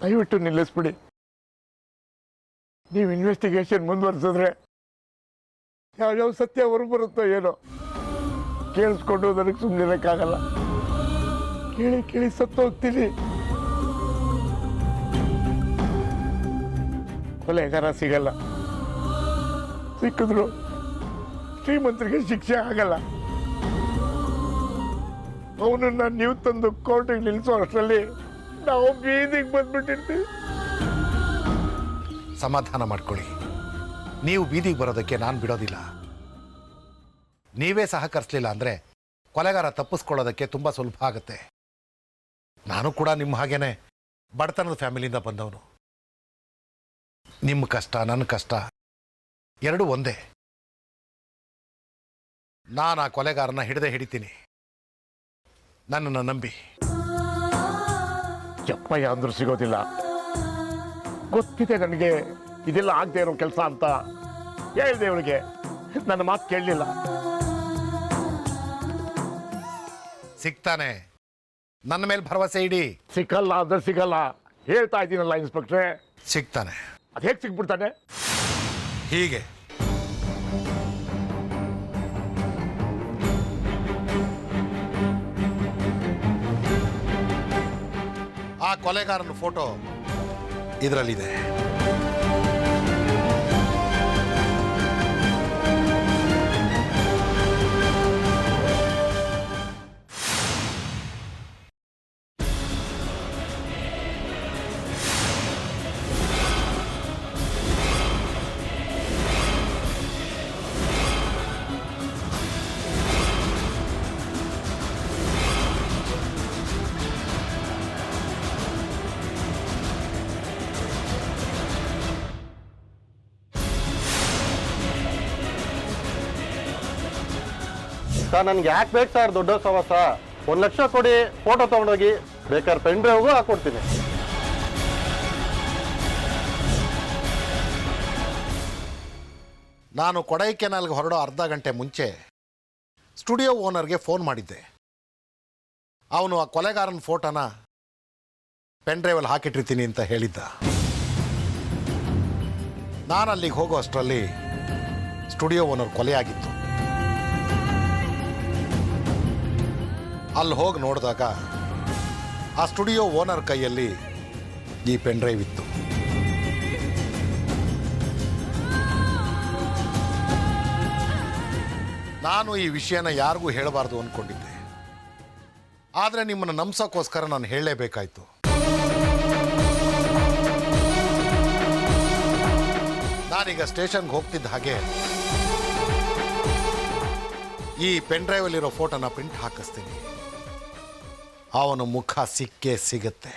ದಯವಿಟ್ಟು ನಿಲ್ಲಿಸ್ಬಿಡಿ. ನೀವು ಇನ್ವೆಸ್ಟಿಗೇಷನ್ ಮುಂದುವರಿಸಿದ್ರೆ ಯಾವ್ಯಾವ ಸತ್ಯ ಹೊರಗೆ ಬರುತ್ತೋ ಏನೋ ಕೇಳಿಸ್ಕೊಂಡು ನನಗೆ ಸುಮ್ಮನಿರೋಕ್ಕಾಗಲ್ಲ. ಕೇಳಿ ಕೇಳಿ ಸತ್ತು ಹೋಗ್ತೀನಿ. ಕೊಲೆಗಾರ ಸಿಗಲ್ಲ, ಸಿಕ್ಕಿದ್ರು ಶ್ರೀಮಂತರಿಗೆ ಶಿಕ್ಷೆ ಆಗಲ್ಲ. ಅವನನ್ನ ನೀವು ತಂದು ಕೋರ್ಟಿಗೆ ನಿಲ್ಲಿಸೋ ಅಷ್ಟರಲ್ಲಿ ನಾವು ಬೀದಿಗೆ ಬಂದ್ಬಿಟ್ಟಿರ್ತೀವಿ. ಸಮಾಧಾನ ಮಾಡ್ಕೊಳ್ಳಿ. ನೀವು ಬೀದಿಗೆ ಬರೋದಕ್ಕೆ ನಾನು ಬಿಡೋದಿಲ್ಲ. ನೀವೇ ಸಹಕರಿಸಲಿಲ್ಲ ಅಂದರೆ ಕೊಲೆಗಾರ ತಪ್ಪಿಸ್ಕೊಳ್ಳೋದಕ್ಕೆ ತುಂಬ ಸುಲಭ ಆಗುತ್ತೆ. ನಾನು ಕೂಡ ನಿಮ್ಮ ಹಾಗೇನೆ ಬಡತನದ ಫ್ಯಾಮಿಲಿಯಿಂದ ಬಂದವನು. ನಿಮ್ಮ ಕಷ್ಟ ನನ್ನ ಕಷ್ಟ ಎರಡೂ ಒಂದೇ. ನಾನು ಆ ಕೊಲೆಗಾರನ ಹಿಡಿತೀನಿ. ನನ್ನನ್ನು ನಂಬಿ. ಚಪ್ಪಯ್ಯ ಅಂದ್ರೂ ಸಿಗೋದಿಲ್ಲ. ಗೊತ್ತಿದೆ ನನಗೆ ಇದೆಲ್ಲ ಆಗದೆ ಇರೋ ಕೆಲಸ ಅಂತ. ಹೇಳಿದೆ ಅವಳಿಗೆ, ನನ್ನ ಮಾತು ಕೇಳಲಿಲ್ಲ. ಸಿಗ್ತಾನೆ, ನನ್ನ ಮೇಲೆ ಭರವಸೆ ಇಡಿ. ಸಿಕ್ಕಲ್ಲ ಅಂದ್ರೆ ಸಿಗಲ್ಲ ಹೇಳ್ತಾ ಇದ್ದೀನಲ್ಲ ಇನ್ಸ್ಪೆಕ್ಟ್ರೆ. ಸಿಗ್ತಾನೆ. ಅದು ಹೇಗೆ ಸಿಕ್ಬಿಡ್ತಾನೆ? ಹೀಗೆ. ಆ ಕೊಲೆಗಾರನ ಫೋಟೋ ಇದರಲ್ಲಿದೆ. ಸರ್ ನನಗೆ ಯಾಕೆ ಬೇಕು ಸರ್ ದೊಡ್ಡ ಸವಾಸ? 1 ಲಕ್ಷ ಕೊಡಿ, ಫೋಟೋ ತೊಗೊಂಡೋಗಿ, ಬೇಕಾದ್ರೆ ಪೆನ್ ಡ್ರೈವ್ಗೂ ಹಾಕ್ಕೊಡ್ತೀನಿ. ನಾನು ಕೊಡೈಕೆನಾಲ್ಗೆ ಹೊರಡೋ ಅರ್ಧ ಗಂಟೆ ಮುಂಚೆ ಸ್ಟುಡಿಯೋ ಓನರ್ಗೆ ಫೋನ್ ಮಾಡಿದ್ದೆ. ಅವನು ಆ ಕೊಲೆಗಾರನ ಫೋಟೋನ ಪೆನ್ ಡ್ರೈವಲ್ಲಿ ಹಾಕಿಟ್ಟಿರ್ತೀನಿ ಅಂತ ಹೇಳಿದ್ದ. ನಾನು ಅಲ್ಲಿಗೆ ಹೋಗೋ ಅಷ್ಟರಲ್ಲಿ ಸ್ಟುಡಿಯೋ ಓನರ್ ಕೊಲೆಯಾಗಿತ್ತು. ಅಲ್ಲಿ ಹೋಗಿ ನೋಡಿದಾಗ ಆ ಸ್ಟುಡಿಯೋ ಓನರ್ ಕೈಯಲ್ಲಿ ಈ ಪೆನ್ ಡ್ರೈವ್ ಇತ್ತು. ನಾನು ಈ ವಿಷಯನ ಯಾರಿಗೂ ಹೇಳಬಾರ್ದು ಅಂದ್ಕೊಂಡಿದ್ದೆ. ಆದರೆ ನಿಮ್ಮನ್ನು ನಂಬಿಸೋಕ್ಕೋಸ್ಕರ ನಾನು ಹೇಳಲೇಬೇಕಾಯ್ತು. ನಾನೀಗ ಸ್ಟೇಷನ್ಗೆ ಹೋಗ್ತಿದ್ದ ಹಾಗೆ ಈ ಪೆನ್ ಡ್ರೈವಲ್ಲಿರೋ ಫೋಟೋನ ಪ್ರಿಂಟ್ ಹಾಕಿಸ್ತೀನಿ. ಅವನ ಮುಖ ಸಿಕ್ಕೇ ಸಿಗುತ್ತೆ.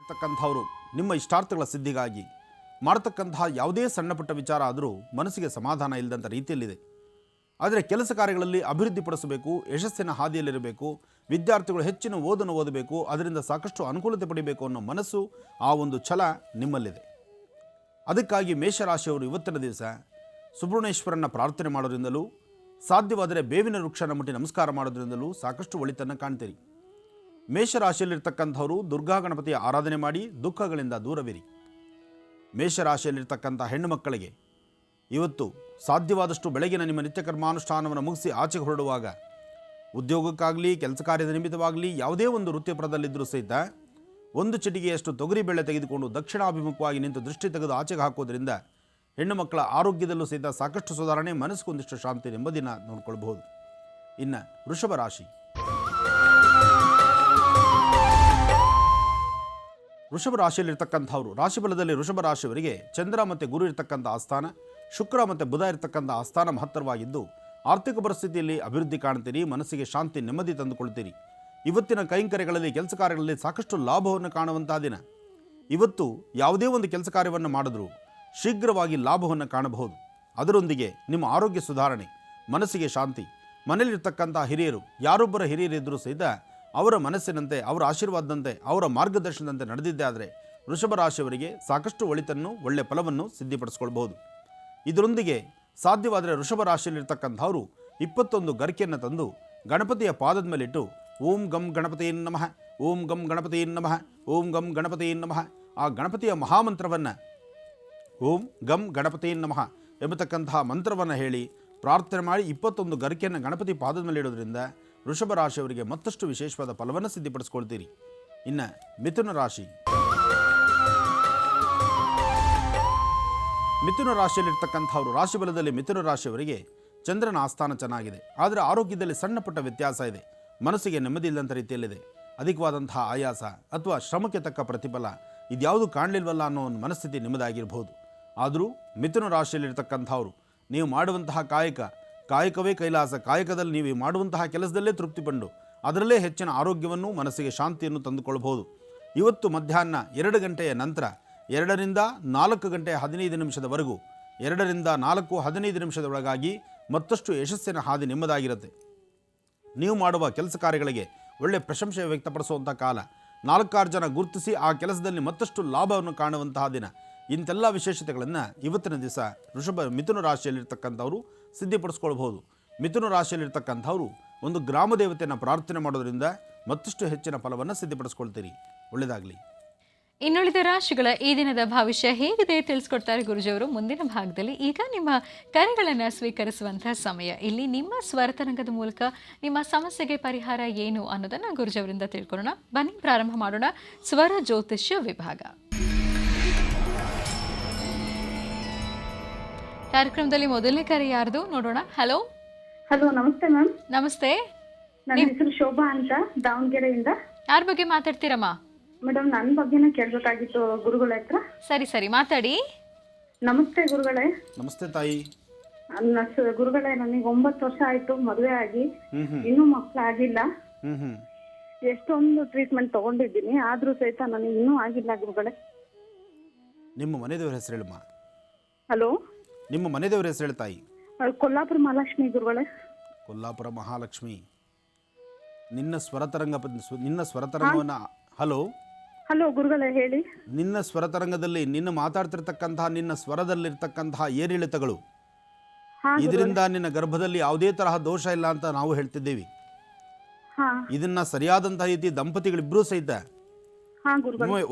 ಅಂತಕ್ಕಂಥವರು ನಿಮ್ಮ ಇಷ್ಟಾರ್ಥಗಳ ಸಿದ್ಧಿಗಾಗಿ ಮಾಡತಕ್ಕಂತಹ ಯಾವುದೇ ಸಣ್ಣ ಪುಟ್ಟ ವಿಚಾರ ಆದರೂ ಮನಸ್ಸಿಗೆ ಸಮಾಧಾನ ಇಲ್ಲದಂಥ ರೀತಿಯಲ್ಲಿದೆ. ಆದರೆ ಕೆಲಸ ಕಾರ್ಯಗಳಲ್ಲಿ ಅಭಿವೃದ್ಧಿಪಡಿಸಬೇಕು, ಯಶಸ್ಸಿನ ಹಾದಿಯಲ್ಲಿರಬೇಕು, ವಿದ್ಯಾರ್ಥಿಗಳು ಹೆಚ್ಚಿನ ಓದನ್ನು ಓದಬೇಕು, ಅದರಿಂದ ಸಾಕಷ್ಟು ಅನುಕೂಲತೆ ಪಡಿಬೇಕು ಅನ್ನೋ ಮನಸ್ಸು, ಆ ಒಂದು ಛಲ ನಿಮ್ಮಲ್ಲಿದೆ. ಅದಕ್ಕಾಗಿ ಮೇಷರಾಶಿಯವರು ಇವತ್ತಿನ ದಿವಸ ಸುಬ್ರಹ್ಮಣ್ಯೇಶ್ವರನ ಪ್ರಾರ್ಥನೆ ಮಾಡೋದ್ರಿಂದಲೂ, ಸಾಧ್ಯವಾದರೆ ಬೇವಿನ ವೃಕ್ಷನ ಮುಟ್ಟಿ ನಮಸ್ಕಾರ ಮಾಡೋದ್ರಿಂದಲೂ ಸಾಕಷ್ಟು ಒಳಿತನ್ನು ಕಾಣ್ತೀರಿ. ಮೇಷರಾಶಿಯಲ್ಲಿರ್ತಕ್ಕಂಥವರು ದುರ್ಗಾ ಗಣಪತಿಯ ಆರಾಧನೆ ಮಾಡಿ ದುಃಖಗಳಿಂದ ದೂರವಿರಿ. ಮೇಷರಾಶಿಯಲ್ಲಿರ್ತಕ್ಕಂಥ ಹೆಣ್ಣು ಮಕ್ಕಳಿಗೆ ಇವತ್ತು ಸಾಧ್ಯವಾದಷ್ಟು ಬೆಳಗಿನ ನಿಮ್ಮ ನಿತ್ಯ ಕರ್ಮಾನುಷ್ಠಾನವನ್ನು ಮುಗಿಸಿ ಆಚೆಗೆ ಹೊರಡುವಾಗ, ಉದ್ಯೋಗಕ್ಕಾಗಲಿ ಕೆಲಸ ಕಾರ್ಯದ ನಿಮಿತ್ತವಾಗಲಿ ಯಾವುದೇ ಒಂದು ವೃತ್ತಿಪರದಲ್ಲಿದ್ದರೂ ಸಹಿತ ಒಂದು ಚಿಟಿಗೆಯಷ್ಟು ತೊಗರಿಬೇಳೆ ತೆಗೆದುಕೊಂಡು ದಕ್ಷಿಣಾಭಿಮುಖವಾಗಿ ನಿಂತು ದೃಷ್ಟಿ ತೆಗೆದು ಆಚೆಗೆ ಹಾಕೋದ್ರಿಂದ ಹೆಣ್ಣು ಮಕ್ಕಳ ಆರೋಗ್ಯದಲ್ಲೂ ಸಹಿತ ಸಾಕಷ್ಟು ಸುಧಾರಣೆ, ಮನಸ್ಸಿಗೊಂದಿಷ್ಟು ಶಾಂತಿ, ನೆಮ್ಮದಿನ ನೋಡ್ಕೊಳ್ಬಹುದು. ಇನ್ನು ವೃಷಭ ರಾಶಿ. ವೃಷಭ ರಾಶಿಯಲ್ಲಿರ್ತಕ್ಕಂಥವ್ರು, ರಾಶಿಫಲದಲ್ಲಿ ವೃಷಭ ರಾಶಿಯವರಿಗೆ ಚಂದ್ರ ಮತ್ತು ಗುರು ಇರ್ತಕ್ಕಂಥ ಆಸ್ಥಾನ, ಶುಕ್ರ ಮತ್ತು ಬುಧ ಇರತಕ್ಕಂಥ ಆಸ್ಥಾನ ಮಹತ್ತರವಾಗಿದ್ದು ಆರ್ಥಿಕ ಪರಿಸ್ಥಿತಿಯಲ್ಲಿ ಅಭಿವೃದ್ಧಿ ಕಾಣ್ತೀರಿ. ಮನಸ್ಸಿಗೆ ಶಾಂತಿ, ನೆಮ್ಮದಿ ತಂದುಕೊಳ್ತೀರಿ. ಇವತ್ತಿನ ಕೈಂಕರ್ಯಗಳಲ್ಲಿ, ಕೆಲಸ ಕಾರ್ಯಗಳಲ್ಲಿ ಸಾಕಷ್ಟು ಲಾಭವನ್ನು ಕಾಣುವಂತಹ ದಿನ. ಇವತ್ತು ಯಾವುದೇ ಒಂದು ಕೆಲಸ ಕಾರ್ಯವನ್ನು ಮಾಡಿದ್ರೂ ಶೀಘ್ರವಾಗಿ ಲಾಭವನ್ನು ಕಾಣಬಹುದು. ಅದರೊಂದಿಗೆ ನಿಮ್ಮ ಆರೋಗ್ಯ ಸುಧಾರಣೆ, ಮನಸ್ಸಿಗೆ ಶಾಂತಿ. ಮನೆಯಲ್ಲಿರ್ತಕ್ಕಂಥ ಹಿರಿಯರು, ಯಾರೊಬ್ಬರ ಹಿರಿಯರಿದ್ದರೂ ಸಹಿತ ಅವರ ಮನಸ್ಸಿನಂತೆ, ಅವರ ಆಶೀರ್ವಾದದಂತೆ, ಅವರ ಮಾರ್ಗದರ್ಶನದಂತೆ ನಡೆದಿದ್ದೆ ಆದರೆ ವೃಷಭ ರಾಶಿಯವರಿಗೆ ಸಾಕಷ್ಟು ಒಳಿತನ್ನು ಒಳ್ಳೆಯ ಫಲವನ್ನು ಸಿದ್ಧಿಪಡಿಸ್ಕೊಳ್ಬಹುದು. ಇದರೊಂದಿಗೆ ಸಾಧ್ಯವಾದರೆ ವೃಷಭ ರಾಶಿಯಲ್ಲಿರ್ತಕ್ಕಂಥವರು 21 ಗರಿಕೆಯನ್ನು ತಂದು ಗಣಪತಿಯ ಪಾದದ ಮೇಲಿಟ್ಟು ಓಂ ಗಂ ಗಣಪತಿಯೇ ನಮಃ, ಓಂ ಗಂ ಗಣಪತಿಯೇ ನಮಃ, ಓಂ ಗಂ ಗಣಪತಿಯೇ ನಮಃ ಆ ಗಣಪತಿಯ ಮಹಾಮಂತ್ರವನ್ನು ಓಂ ಗಂ ಗಣಪತಿಯೇ ನಮಃ ಎಂಬತಕ್ಕಂತಹ ಮಂತ್ರವನ್ನು ಹೇಳಿ ಪ್ರಾರ್ಥನೆ ಮಾಡಿ 21 ಗರಿಕೆಯನ್ನು ಗಣಪತಿ ಪಾದದ ಮೇಲೆ ಇಡೋದ್ರಿಂದ ವೃಷಭ ರಾಶಿಯವರಿಗೆ ಮತ್ತಷ್ಟು ವಿಶೇಷವಾದ ಫಲವನ್ನು ಸಿದ್ಧಿಪಡಿಸ್ಕೊಳ್ತೀರಿ. ಇನ್ನು ಮಿಥುನ ರಾಶಿ. ಮಿಥುನ ರಾಶಿಯಲ್ಲಿರ್ತಕ್ಕಂಥವ್ರು ರಾಶಿಬಲದಲ್ಲಿ ಮಿಥುನ ರಾಶಿಯವರಿಗೆ ಚಂದ್ರನ ಆಸ್ಥಾನ ಚೆನ್ನಾಗಿದೆ, ಆದರೆ ಆರೋಗ್ಯದಲ್ಲಿ ಸಣ್ಣ ಪುಟ್ಟ ವ್ಯತ್ಯಾಸ ಇದೆ. ಮನಸ್ಸಿಗೆ ನೆಮ್ಮದಿ ಇಲ್ಲದಂಥ ರೀತಿಯಲ್ಲಿದೆ. ಅಧಿಕವಾದಂತಹ ಆಯಾಸ ಅಥವಾ ಶ್ರಮಕ್ಕೆ ತಕ್ಕ ಪ್ರತಿಫಲ ಇದ್ಯಾವುದು ಕಾಣಲಿಲ್ವಲ್ಲ ಅನ್ನೋ ಒಂದು ಮನಸ್ಥಿತಿ ನಿಮ್ಮದಾಗಿರ್ಬೋದು. ಆದರೂ ಮಿಥುನ ರಾಶಿಯಲ್ಲಿರ್ತಕ್ಕಂಥವ್ರು ನೀವು ಮಾಡುವಂತಹ ಕಾಯಕವೇ ಕೈಲಾಸ, ಕಾಯಕದಲ್ಲಿ ನೀವು ಮಾಡುವಂತಹ ಕೆಲಸದಲ್ಲೇ ತೃಪ್ತಿಪಂಡು ಅದರಲ್ಲೇ ಹೆಚ್ಚಿನ ಆರೋಗ್ಯವನ್ನು ಮನಸ್ಸಿಗೆ ಶಾಂತಿಯನ್ನು ತಂದುಕೊಳ್ಬಹುದು. ಇವತ್ತು ಮಧ್ಯಾಹ್ನ 2 ಗಂಟೆಯ ನಂತರ 2 ರಿಂದ 4 ಗಂಟೆ 15 ನಿಮಿಷದವರೆಗೂ 2 ರಿಂದ 4 15 ನಿಮಿಷದ ಒಳಗಾಗಿ ಮತ್ತಷ್ಟು ಯಶಸ್ಸಿನ ಹಾದಿ ನಿಮ್ಮದಾಗಿರುತ್ತೆ. ನೀವು ಮಾಡುವ ಕೆಲಸ ಕಾರ್ಯಗಳಿಗೆ ಒಳ್ಳೆಯ ಪ್ರಶಂಸೆ ವ್ಯಕ್ತಪಡಿಸುವಂಥ ಕಾಲ, 4-6 ಜನ ಗುರುತಿಸಿ ಆ ಕೆಲಸದಲ್ಲಿ ಮತ್ತಷ್ಟು ಲಾಭವನ್ನು ಕಾಣುವಂತಹ ದಿನ. ಇಂತೆಲ್ಲ ವಿಶೇಷತೆಗಳನ್ನು ಇವತ್ತಿನ ದಿವಸ ಮಿಥುನ ರಾಶಿಯಲ್ಲಿರ್ತಕ್ಕಂಥವರು ಸಿದ್ಧಿಪಡಿಸ್ಕೊಳ್ಬಹುದು. ಮಿಥುನ ರಾಶಿಯಲ್ಲಿರ್ತಕ್ಕಂಥವರು ಒಂದು ಗ್ರಾಮ ದೇವತೆಯನ್ನು ಪ್ರಾರ್ಥನೆ ಮಾಡೋದ್ರಿಂದ ಮತ್ತಷ್ಟು ಹೆಚ್ಚಿನ ಫಲವನ್ನು ಸಿದ್ಧಿಪಡಿಸ್ಕೊಳ್ತೀರಿ. ಒಳ್ಳೆಯದಾಗಲಿ. ಇನ್ನುಳಿದ ರಾಶಿಗಳ ಈ ದಿನದ ಭವಿಷ್ಯ ಹೇಗಿದೆ ತಿಳಿಸ್ಕೊಡ್ತಾರೆ ಗುರುಜಿಯವರು ಮುಂದಿನ ಭಾಗದಲ್ಲಿ. ಈಗ ನಿಮ್ಮ ಕರೆಗಳನ್ನು ಸ್ವೀಕರಿಸುವಂತಹ ಸಮಯ. ಇಲ್ಲಿ ನಿಮ್ಮ ಸ್ವರತರಂಗದ ಮೂಲಕ ನಿಮ್ಮ ಸಮಸ್ಯೆಗೆ ಪರಿಹಾರ ಏನು ಅನ್ನೋದನ್ನು ಗುರುಜಿಯವರಿಂದ ತಿಳ್ಕೊಳ್ಳೋಣ. ಬನ್ನಿ ಪ್ರಾರಂಭ ಮಾಡೋಣ. ಸ್ವರ ಜ್ಯೋತಿಷ್ಯ ವಿಭಾಗ ಕಾರ್ಯಕ್ರಮದಲ್ಲಿ ಮೊದಲನೇ ಕರೆ ಯಾರ್ದು ನೋಡೋಣ. ಹಲೋ. ಹಲೋ, ನಮಸ್ತೆ ಮ್ಯಾಮ್. ನಮಸ್ತೆ. ನನ್ನ ಹೆಸರು ಶೋಭಾ ಅಂತ, ದಾವಣಗೆರೆಯಿಂದ. ಯಾರ ಬಗ್ಗೆ ಮಾತಾಡ್ತೀರಮ್ಮ? ಮೇಡಮ್, ನನ್ನ ಬಗ್ಗೆನೇ ಕೇಳಬೇಕಾಗಿತ್ತು ಗುರುಗಳ ಹತ್ರ. ಸರಿ ಮಾತಾಡಿ. ನಮಸ್ತೆ ಗುರುಗಳೇ. ನಮಸ್ತೆ ತಾಯಿ. ಗುರುಗಳೇ, ನನಗೆ 9 ವರ್ಷ ಆಯ್ತು ಮದುವೆ ಆಗಿ, ಇನ್ನೂ ಮಕ್ಕಳಾಗಿಲ್ಲ. ಎಷ್ಟೊಂದು ಟ್ರೀಟ್ಮೆಂಟ್ ತಗೊಂಡಿದ್ದೀನಿ, ಆದ್ರೂ ಸಹಿತ ನನಗೆ ಇನ್ನೂ ಆಗಿಲ್ಲ ಗುರುಗಳೇ. ನಿಮ್ಮ ಮನೆದೇವರ ಹೆಸರು ಹೇಳಮ್ಮ. ಹಲೋ, ನಿಮ್ಮ ಮನೆದೇವರ ಹೆಸರು ಹೇಳಿ ತಾಯಿ. ಕೊಲ್ಲಾಪುರ ಮಹಾಲಕ್ಷ್ಮಿ ಗುರುಗಳೇ. ಕೊಲ್ಲಾಪುರ ಮಹಾಲಕ್ಷ್ಮಿ. ನಿನ್ನ ಸ್ವರತರಂಗವನ್ನು ಹಲೋ ಹಲೋ ಗುರುಗಳೇ, ಹೇಳಿ. ನಿನ್ನ ಸ್ವರತರಂಗದಲ್ಲಿ ನಿನ್ನ ಮಾತಾಡ್ತಿರ್ತಕ್ಕಂತಹ ನಿನ್ನ ಸ್ವರದಲ್ಲಿರ್ತಕ್ಕಂತಹ ಏರಿಳಿತಗಳು, ಇದರಿಂದ ನಿನ್ನ ಗರ್ಭದಲ್ಲಿ ಯಾವುದೇ ತರಹ ದೋಷ ಇಲ್ಲ ಅಂತ ನಾವು ಹೇಳ್ತಿದ್ದೀವಿ. ಇದನ್ನ ಸರಿಯಾದಂತಹ ರೀತಿ ದಂಪತಿಗಳಿಬ್ಬರೂ ಸಹಿತ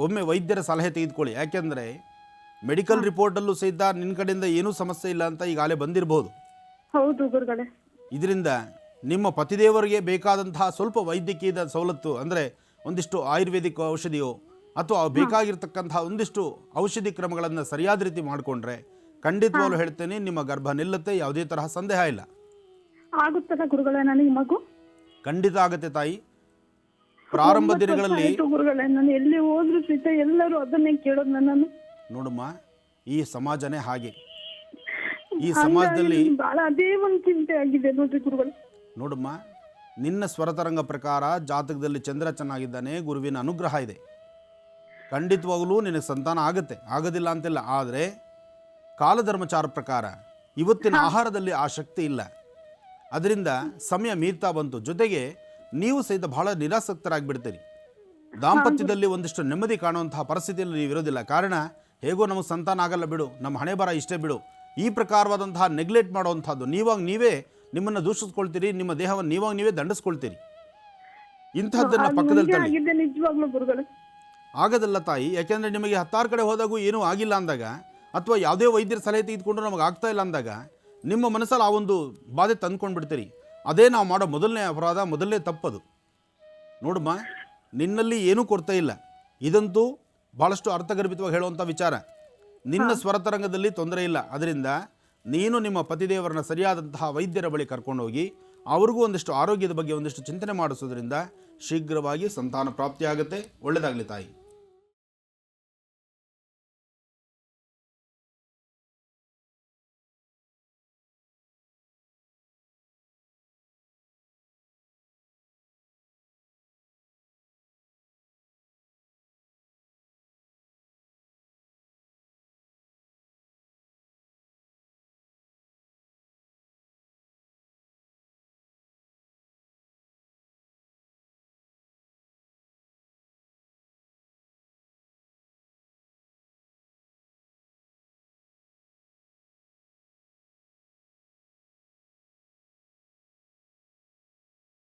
ಒಮ್ಮೆ ವೈದ್ಯರ ಸಲಹೆ ತೆಗೆದುಕೊಳ್ಳಿ. ಯಾಕೆಂದ್ರೆ ಮೆಡಿಕಲ್ ರಿಪೋರ್ಟಲ್ಲೂ ಸಹಿತ ನಿನ್ನ ಕಡೆಯಿಂದ ಏನೂ ಸಮಸ್ಯೆ ಇಲ್ಲ ಅಂತ ಈಗಾಗಲೇ ಬಂದಿರಬಹುದು. ಹೌದು ಗುರುಗಳೇ. ಇದರಿಂದ ನಿಮ್ಮ ಪತಿದೇವರಿಗೆ ಬೇಕಾದಂತಹ ಸ್ವಲ್ಪ ವೈದ್ಯಕೀಯದ ಸವಲತ್ತು, ಅಂದರೆ ಒಂದಿಷ್ಟು ಆಯುರ್ವೇದಿಕ್ ಔಷಧಿಯೋ ಅಥವಾ ಬೇಕಾಗಿರ್ತಕ್ಕಂತಹ ಒಂದಿಷ್ಟು ಔಷಧಿ ಕ್ರಮಗಳನ್ನು ಸರಿಯಾದ ರೀತಿ ಮಾಡಿಕೊಂಡ್ರೆ ಖಂಡಿತವಾಗ್ಲೂ ಹೇಳ್ತೇನೆ ನಿಮ್ಮ ಗರ್ಭ ನಿಲ್ಲುತ್ತೆ, ಯಾವುದೇ ತರಹ ಸಂದೇಹ ಇಲ್ಲ. ಆಗುತ್ತಲ್ಲ ಗುರುಗಳೇ ನನಗೆ ಮಗು? ಖಂಡಿತ ಆಗುತ್ತೆ ತಾಯಿ. ಪ್ರಾರಂಭ ದಿನಗಳಲ್ಲಿ ಗುರುಗಳೇ, ನಾನು ಎಲ್ಲಿ ಹೋದ್ರೂ ಸಹಿತ ಎಲ್ಲರೂ ಅದನ್ನೇ ಕೇಳೋದು ನನ್ನನ್ನು. ನೋಡಮ್ಮ, ಈ ಸಮಾಜನೇ ಹಾಗೆ. ಈ ಸಮಾಜದಲ್ಲಿ ಬಹಳ ಅದೇ ಒಂದು ಚಿಂತೆ ಆಗಿದೆ ನೋಡ್ರಿ ಗುರುಗಳೇ. ನೋಡಮ್ಮ, ನಿನ್ನ ಸ್ವರತರಂಗ ಪ್ರಕಾರ ಜಾತಕದಲ್ಲಿ ಚಂದ್ರ ಚೆನ್ನಾಗಿದ್ದಾನೆ, ಗುರುವಿನ ಅನುಗ್ರಹ ಇದೆ. ಖಂಡಿತವಾಗಲೂ ನಿನಗೆ ಸಂತಾನ ಆಗುತ್ತೆ, ಆಗೋದಿಲ್ಲ ಅಂತಿಲ್ಲ. ಆದರೆ ಕಾಲಧರ್ಮಚಾರ ಪ್ರಕಾರ ಇವತ್ತಿನ ಆಹಾರದಲ್ಲಿ ಆ ಶಕ್ತಿ ಇಲ್ಲ. ಅದರಿಂದ ಸಮಯ ಮೀರ್ತಾ ಬಂತು. ಜೊತೆಗೆ ನೀವು ಸಹಿತ ಬಹಳ ನಿರಾಸಕ್ತರಾಗಿಬಿಡ್ತೀರಿ. ದಾಂಪತ್ಯದಲ್ಲಿ ಒಂದಿಷ್ಟು ನೆಮ್ಮದಿ ಕಾಣುವಂತಹ ಪರಿಸ್ಥಿತಿಯಲ್ಲಿ ನೀವು ಇರೋದಿಲ್ಲ. ಕಾರಣ ಹೇಗೋ ನಮಗೆ ಸಂತಾನ ಆಗಲ್ಲ ಬಿಡು, ನಮ್ಮ ಹಣೆ ಬರ ಇಷ್ಟೇ ಬಿಡು, ಈ ಪ್ರಕಾರವಾದಂತಹ ನೆಗ್ಲೆಕ್ಟ್ ಮಾಡುವಂಥದ್ದು. ನೀವೇ ನಿಮ್ಮನ್ನು ದೂಷಿಸ್ಕೊಳ್ತೀರಿ, ನಿಮ್ಮ ದೇಹವನ್ನು ನೀವೇ ದಂಡಿಸ್ಕೊಳ್ತೀರಿ. ಇಂತಹದ್ದನ್ನ ಪಕ್ಕದಲ್ಲಿ ತಳ್ಳಿ. ಆಗೋದಲ್ಲ ತಾಯಿ. ಯಾಕೆಂದರೆ ನಿಮಗೆ 10 ಕಡೆ ಹೋದಾಗೂ ಏನೂ ಆಗಿಲ್ಲ ಅಂದಾಗ, ಅಥವಾ ಯಾವುದೇ ವೈದ್ಯರ ಸಲಹೆ ತೆಗೆದುಕೊಂಡು ನಮಗೆ ಆಗ್ತಾ ಇಲ್ಲ ಅಂದಾಗ ನಿಮ್ಮ ಮನಸ್ಸಲ್ಲಿ ಆ ಒಂದು ಬಾಧೆ ತಂದ್ಕೊಂಡು ಬಿಡ್ತೀರಿ. ಅದೇ ನಾವು ಮಾಡೋ ಮೊದಲನೇ ಅಪರಾಧ, ಮೊದಲನೇ ತಪ್ಪದು. ನೋಡಮ್ಮ, ನಿನ್ನಲ್ಲಿ ಏನೂ ಕೊರತೆ ಇಲ್ಲ. ಇದಂತೂ ಭಾಳಷ್ಟು ಅರ್ಥಗರ್ಭಿತವಾಗಿ ಹೇಳುವಂಥ ವಿಚಾರ. ನಿನ್ನ ಸ್ವರತರಂಗದಲ್ಲಿ ತೊಂದರೆ ಇಲ್ಲ. ಅದರಿಂದ ನೀನು ನಿಮ್ಮ ಪತಿದೇವರನ್ನ ಸರಿಯಾದಂತಹ ವೈದ್ಯರ ಬಳಿ ಕರ್ಕೊಂಡೋಗಿ ಅವ್ರಿಗೂ ಒಂದಿಷ್ಟು ಆರೋಗ್ಯದ ಬಗ್ಗೆ ಒಂದಿಷ್ಟು ಚಿಂತನೆ ಮಾಡಿಸೋದ್ರಿಂದ ಶೀಘ್ರವಾಗಿ ಸಂತಾನ ಪ್ರಾಪ್ತಿಯಾಗುತ್ತೆ. ಒಳ್ಳೆಯದಾಗಲಿ ತಾಯಿ.